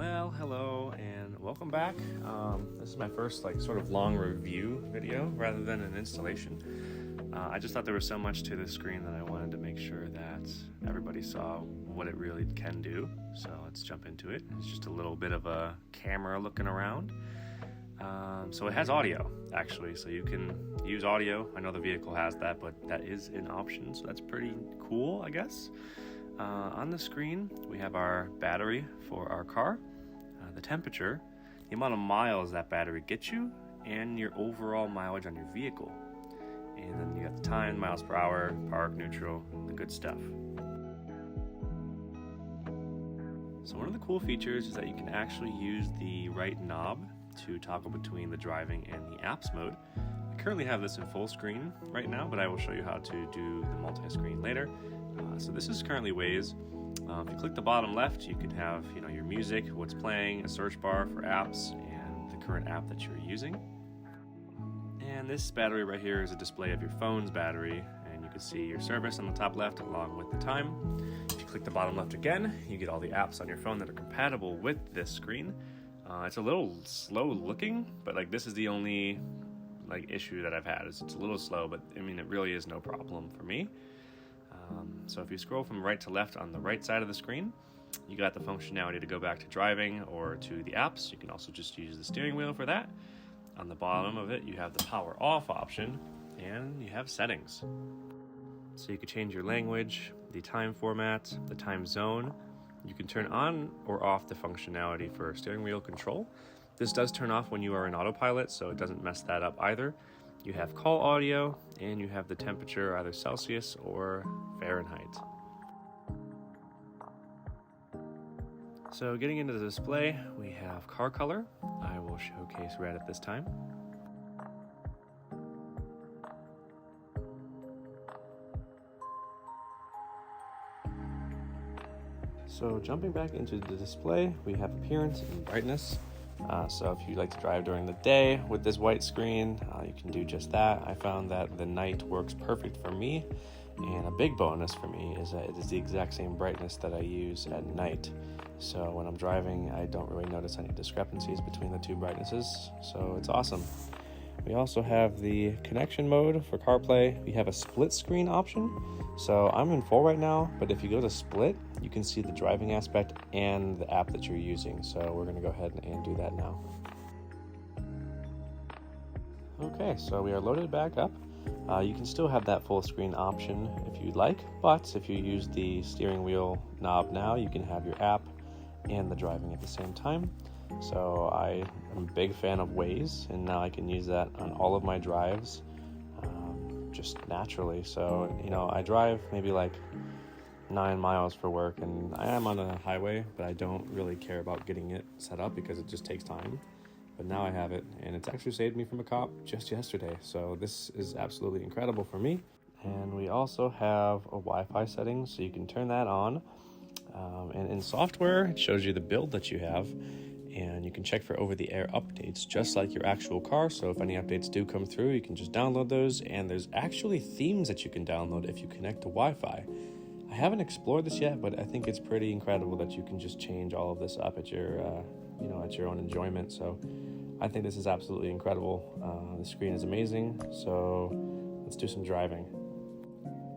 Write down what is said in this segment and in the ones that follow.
Well, hello and welcome back. This is my first sort of long review video rather than an installation. I just thought there was so much to this screen that I wanted to make sure that everybody saw what it really can do. So let's jump into it. It's just a little bit of a camera looking around. So it has audio actually, so you can use audio. I know the vehicle has that, but that is an option, so that's pretty cool, I guess. On the screen, we have our battery for our car, the temperature, the amount of miles that battery gets you, and your overall mileage on your vehicle. And then you got the time, miles per hour, park, neutral, the good stuff. So one of the cool features is that you can actually use the right knob to toggle between the driving and the apps mode. I currently have this in full screen right now, but I will show you how to do the multi-screen later. So this is currently Waze. If you click the bottom left, you can have your music, what's playing, a search bar for apps, and the current app that you're using. And this battery right here is a display of your phone's battery, and you can see your service on the top left along with the time. If you click the bottom left again, you get all the apps on your phone that are compatible with this screen. It's a little slow looking, but this is the only issue that I've had. It's a little slow, but I mean it really is no problem for me. So if you scroll from right to left on the right side of the screen, you got the functionality to go back to driving or to the apps. You can also just use the steering wheel for that. On the bottom of it, you have the power off option, and you have settings. So you can change your language, the time format, the time zone. You can turn on or off the functionality for steering wheel control. This does turn off when you are in autopilot, so it doesn't mess that up either. You have call audio, and you have the temperature, either Celsius or Fahrenheit. So getting into the display, we have car color. I will showcase red at this time. So jumping back into the display, we have appearance and brightness. So if you like to drive during the day with this white screen, you can do just that. I found that the night works perfect for me, and a big bonus for me is that it is the exact same brightness that I use at night. So when I'm driving, I don't really notice any discrepancies between the two brightnesses, so it's awesome. We also have the connection mode for CarPlay. We have a split screen option. So I'm in full right now, but if you go to split, you can see the driving aspect and the app that you're using. So we're gonna go ahead and do that now. Okay, so we are loaded back up. You can still have that full screen option if you'd like, but if you use the steering wheel knob now, you can have your app and the driving at the same time. So I am a big fan of Waze, and now I can use that on all of my drives just naturally. So, I drive maybe 9 miles for work, and I am on a highway, but I don't really care about getting it set up because it just takes time. But now I have it, and it's actually saved me from a cop just yesterday. So this is absolutely incredible for me. And we also have a Wi-Fi setting, so you can turn that on. And in software, it shows you the build that you have, and you can check for over-the-air updates just like your actual car. So if any updates do come through, you can just download those, and there's actually themes that you can download if you connect to Wi-Fi. I haven't explored this yet, but I think it's pretty incredible that you can just change all of this up at your at your own enjoyment. So I think this is absolutely incredible. The screen is amazing, so let's do some driving.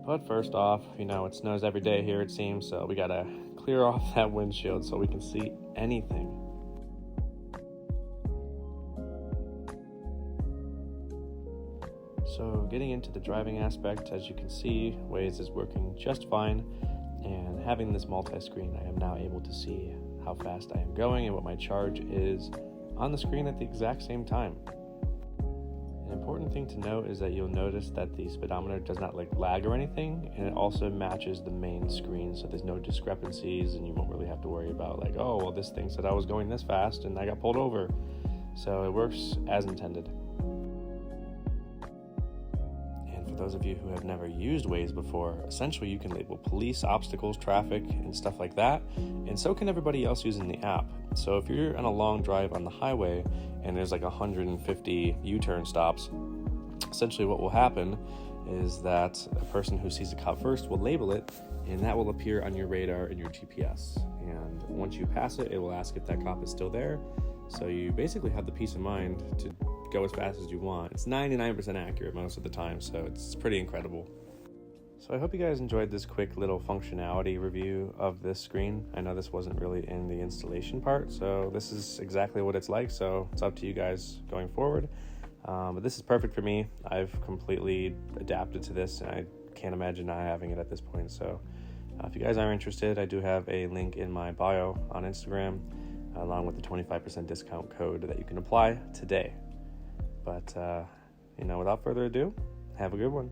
But first off, it snows every day here it seems, so we gotta clear off that windshield so we can see anything. So getting into the driving aspect, as you can see, Waze is working just fine, and having this multi-screen, I am now able to see how fast I am going and what my charge is on the screen at the exact same time. An important thing to note is that you'll notice that the speedometer does not lag or anything, and it also matches the main screen, so there's no discrepancies, and you won't really have to worry about this thing said I was going this fast and I got pulled over. So it works as intended. For those of you who have never used Waze before, essentially you can label police, obstacles, traffic, and stuff like that, and so can everybody else using the app. So if you're on a long drive on the highway and there's 150 U-turn stops, essentially what will happen is that a person who sees a cop first will label it, and that will appear on your radar and your GPS. And and once you pass it, it will ask if that cop is still there. So you basically have the peace of mind to go as fast as you want. It's 99% accurate most of the time, so it's pretty incredible. So I hope you guys enjoyed this quick little functionality review of this screen. I know this wasn't really in the installation part, so this is exactly what it's like, so it's up to you guys going forward. But this is perfect for me. I've completely adapted to this, and I can't imagine not having it at this point. So if you guys are interested, I do have a link in my bio on Instagram, along with the 25% discount code that you can apply today. But, without further ado, have a good one.